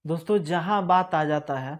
दोस्तों, जहां बात आ जाता है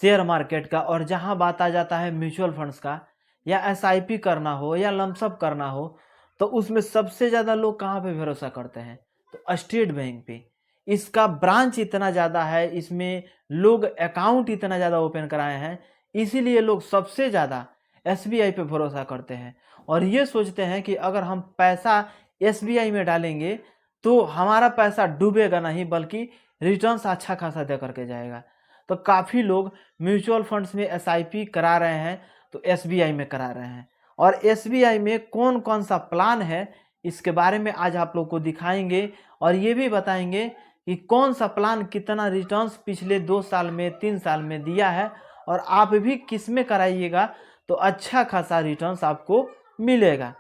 शेयर मार्केट का और जहां बात आ जाता है म्यूचुअल फंड्स का, या एसआईपी करना हो या लमसम करना हो, तो उसमें सबसे ज़्यादा लोग कहाँ पे भरोसा करते हैं? तो स्टेट बैंक पे। इसका ब्रांच इतना ज़्यादा है, इसमें लोग अकाउंट इतना ज़्यादा ओपन कराए हैं, इसीलिए लोग सबसे ज़्यादा एसबीआई पे भरोसा करते हैं और ये सोचते हैं कि अगर हम पैसा एसबीआई में डालेंगे तो हमारा पैसा डूबेगा नहीं, बल्कि रिटर्न्स अच्छा खासा दे करके जाएगा। तो काफ़ी लोग म्यूचुअल फंड्स में एसआईपी करा रहे हैं, तो एसबीआई में करा रहे हैं। और एसबीआई में कौन कौन सा प्लान है, इसके बारे में आज आप लोग को दिखाएंगे और ये भी बताएंगे कि कौन सा प्लान कितना रिटर्न्स पिछले 2 साल में 3 साल में दिया है, और आप भी किस में कराइएगा तो अच्छा खासा रिटर्न्स आपको मिलेगा।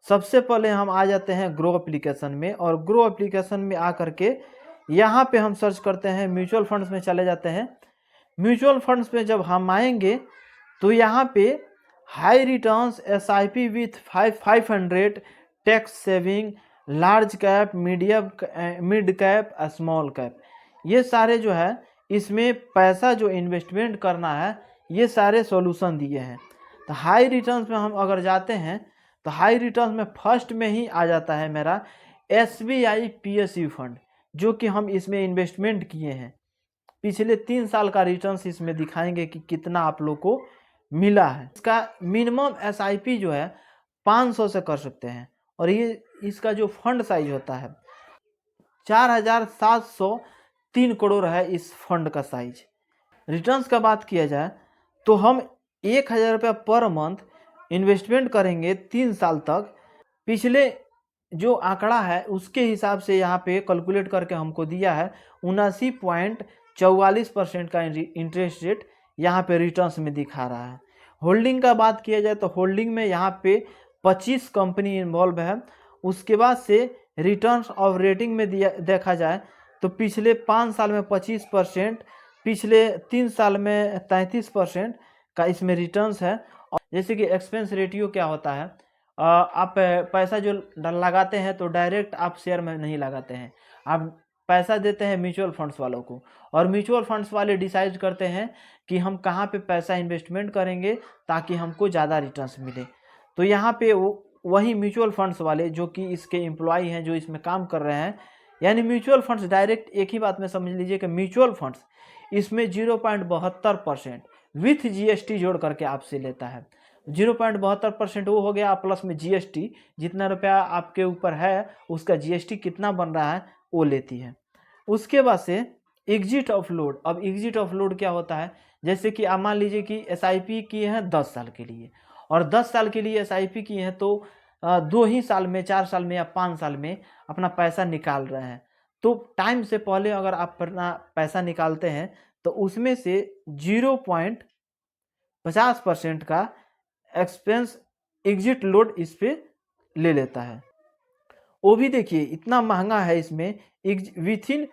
सबसे पहले हम आ जाते हैं ग्रो एप्लीकेशन में, और ग्रो एप्लीकेशन में आकर के यहाँ पे हम सर्च करते हैं, म्यूचुअल फंड्स में चले जाते हैं। म्यूचुअल फंड्स में जब हम आएंगे तो यहाँ पे high returns SIP with 500 tax saving, large cap, medium, mid cap, small cap, ये सारे जो है इसमें पैसा जो इन्वेस्टमेंट करना है, ये सारे सॉल्यूशन दिए हैं। तो हाई रिटर्न्स में हम अगर जाते हैं तो हाई रिटर्न्स में फर्स्ट में ही आ जाता है मेरा एसबीआई पीएसयू फंड, जो कि हम इसमें इन्वेस्टमेंट किए हैं। पिछले 3 साल का रिटर्न्स इसमें दिखाएंगे कि कितना आप लोग को मिला है। इसका मिनिमम एसआईपी जो है 500 से कर सकते हैं, और ये इसका जो फंड साइज होता है 4703 करोड़ है इस फंड का साइज। रिटर्न्स का बात किया जाए तो हम 1000 रुपया पर मंथ इन्वेस्टमेंट करेंगे 3 साल तक। पिछले जो आंकड़ा है उसके हिसाब से यहाँ पे कैलकुलेट करके हमको दिया है 79.44% का इंटरेस्ट रेट यहाँ पे रिटर्न्स में दिखा रहा है। होल्डिंग का बात किया जाए तो होल्डिंग में यहाँ पे 25 कंपनी इन्वॉल्व है। उसके बाद से रिटर्न्स ऑफ रेटिंग में देखा जाए तो पिछले 5 साल में 25%, पिछले 3 साल में 33% का इसमें रिटर्न्स है। और जैसे कि एक्सपेंस रेटियो क्या होता है, आप पैसा जो लगाते हैं तो डायरेक्ट आप शेयर में नहीं लगाते हैं, आप पैसा देते हैं म्यूचुअल फंड्स वालों को, और म्यूचुअल फंड्स वाले डिसाइड करते हैं कि हम कहाँ पे पैसा इन्वेस्टमेंट करेंगे ताकि हमको ज़्यादा रिटर्न्स मिले। तो यहाँ पे वही म्यूचुअल फंड्स वाले जो कि इसके एम्प्लॉय हैं, जो इसमें काम कर रहे हैं, यानी म्यूचुअल फंड्स डायरेक्ट एक ही बात में समझ लीजिए कि म्यूचुअल फंड्स इसमें 0.72% विथ जीएसटी जोड़ करके आपसे लेता है। 0.72% वो हो गया, प्लस में जीएसटी, जितना रुपया आपके ऊपर है उसका जीएसटी कितना बन रहा है वो लेती है। उसके बाद से एग्जिट ऑफ लोड। अब एग्जिट ऑफ लोड क्या होता है, जैसे कि आप मान लीजिए कि एसआईपी किए हैं 10 साल के लिए, और 10 साल के लिए एसआईपी किए हैं, तो 2 ही साल में, 4 साल में या 5 साल में अपना पैसा निकाल रहे हैं। तो टाइम से पहले अगर आप अपना पैसा निकालते हैं तो उसमें से 0.50% का एक्सपेंस एग्जिट लोड इस पे ले लेता है। वो भी देखिए इतना महंगा है इसमें, विथ इन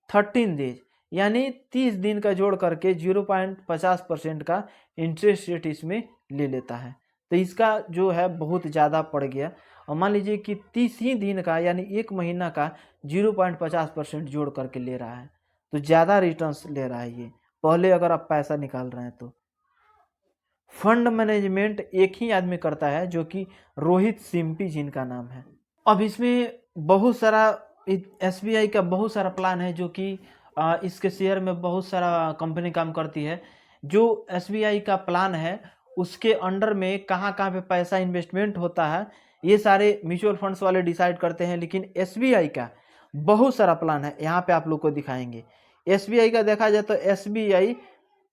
13 डेज, यानी 30 दिन का जोड़ करके 0.50% का इंटरेस्ट रेट इसमें ले लेता है। तो इसका जो है बहुत ज़्यादा पड़ गया। और मान लीजिए कि 30 ही दिन का यानी 1 महीना का 0.50% जोड़ करके ले रहा है, तो ज़्यादा रिटर्न्स ले रहा है ये, पहले अगर आप पैसा निकाल रहे हैं तो। फंड मैनेजमेंट एक ही आदमी करता है, जो कि रोहित सिम्पी जिनका नाम है। अब इसमें बहुत सारा एसबीआई का बहुत सारा प्लान है, जो कि इसके शेयर में बहुत सारा कंपनी काम करती है। जो एसबीआई का प्लान है उसके अंडर में कहाँ कहाँ पे पैसा इन्वेस्टमेंट होता है, ये सारे म्यूचुअल फंड्स वाले डिसाइड करते हैं। लेकिन एसबीआई का बहुत सारा प्लान है, यहाँ पे आप लोग को दिखाएंगे। एसबीआई का देखा जाए तो एसबीआई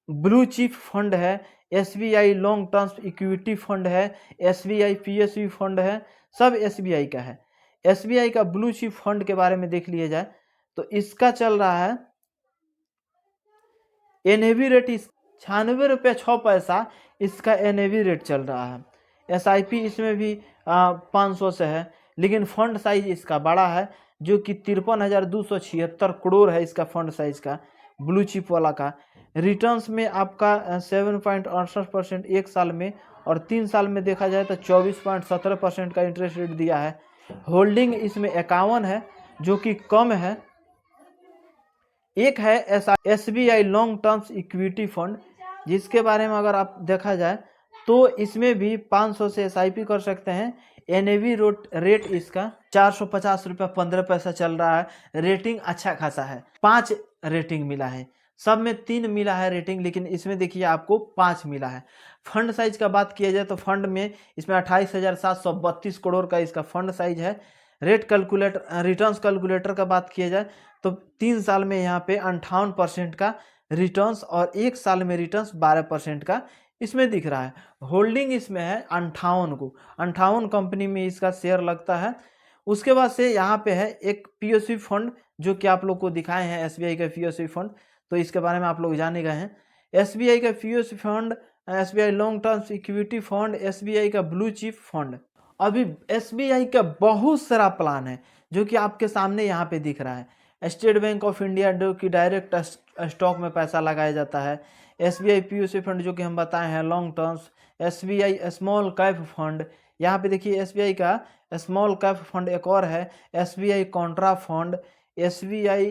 ब्लू चिप फंड है, SBI long term equity fund है, एसबीआई पीएसयू फंड है, सब एसबीआई का है। एसबीआई का ब्लू चिप फंड के बारे में देख लिया जाए तो इसका चल रहा है एनएवी रेट 96 रुपये 6 पैसा, इसका एनएवी रेट चल रहा है। एसआईपी इसमें भी 500 से है, लेकिन फंड साइज इसका बड़ा है, जो कि 53,276 करोड़ है इसका फंड साइज का, ब्लू चिप वाला का। रिटर्न्स में आपका 7.68% 1 साल में, और 3 साल में देखा जाए तो 24.17% का इंटरेस्ट रेट दिया है। होल्डिंग इसमें 51 है, जो कि कम है। एक है SBI long terms equity fund, जिसके बारे में अगर आप देखा जाए तो इसमें भी 500 से SIP कर सकते हैं। NAV रेट इसका 450 रुपये 15 पैसा चल रहा है। रेटिंग अच्छा खासा है, 5 रेटिंग मिला है। सब में 3 मिला है रेटिंग, लेकिन इसमें देखिए आपको 5 मिला है। फंड साइज का बात किया जाए तो फंड में इसमें 28,732 करोड़ का इसका फंड साइज है। रेट कैलकुलेटर रिटर्न्स कैलकुलेटर का बात किया जाए तो 3 साल में यहाँ पे 58% का रिटर्न्स और 1 साल में रिटर्न्स 12% का इसमें दिख रहा है। होल्डिंग इसमें है 58 कंपनी में इसका शेयर लगता है। उसके बाद से यहाँ पे है एक POC फंड, जो कि आप लोग को दिखाए हैं SBI का POC फंड, तो इसके बारे में आप लोग जाने गए हैं। SBI का POC fund, SBI long terms equity fund, SBI का ब्लू चिप फंड। अभी SBI का बहुत सारा प्लान है जो कि आपके सामने यहाँ पे दिख रहा है। स्टेट बैंक ऑफ इंडिया जो कि डायरेक्ट स्टॉक में पैसा लगाया जाता है। SBI POC फंड जो कि हम बताए हैं long terms. SBI small cap fund, यहाँ पे देखिए SBI का स्मॉल कैप फंड एक और है। SBI Contra fund, SBI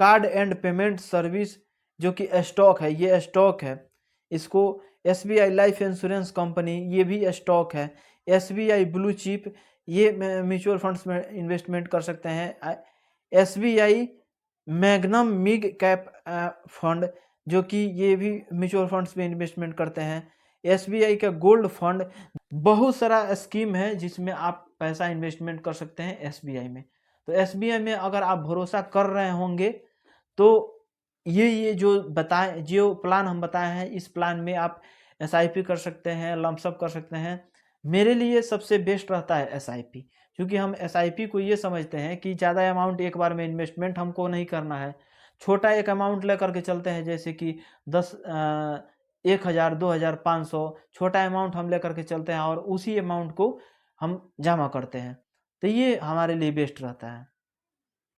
card and payment service जो कि स्टॉक है, ये स्टॉक है। इसको SBI लाइफ इंश्योरेंस कंपनी, ये भी स्टॉक है। SBI ब्लू चिप, ये म्यूचुअल फंड्स में इन्वेस्टमेंट कर सकते हैं। SBI magnum MiG cap fund जो कि ये भी म्यूचुअल फंड्स में इन्वेस्टमेंट करते हैं। SBI का गोल्ड फंड, बहुत सारा स्कीम है जिसमें आप पैसा इन्वेस्टमेंट कर सकते हैं SBI में। तो SBI में अगर आप भरोसा कर रहे होंगे तो ये जो प्लान हम बताए हैं, इस प्लान में आप SIP कर सकते हैं, लमसम कर सकते हैं। मेरे लिए सबसे बेस्ट रहता है SIP, क्योंकि हम SIP को ये समझते हैं कि ज़्यादा अमाउंट एक बार में इन्वेस्टमेंट हमको नहीं करना है। छोटा एक अमाउंट लेकर के चलते हैं, जैसे कि 1,000, 2,000, 500 छोटा अमाउंट हम लेकर के चलते हैं और उसी अमाउंट को हम जमा करते हैं। तो ये हमारे लिए बेस्ट रहता है।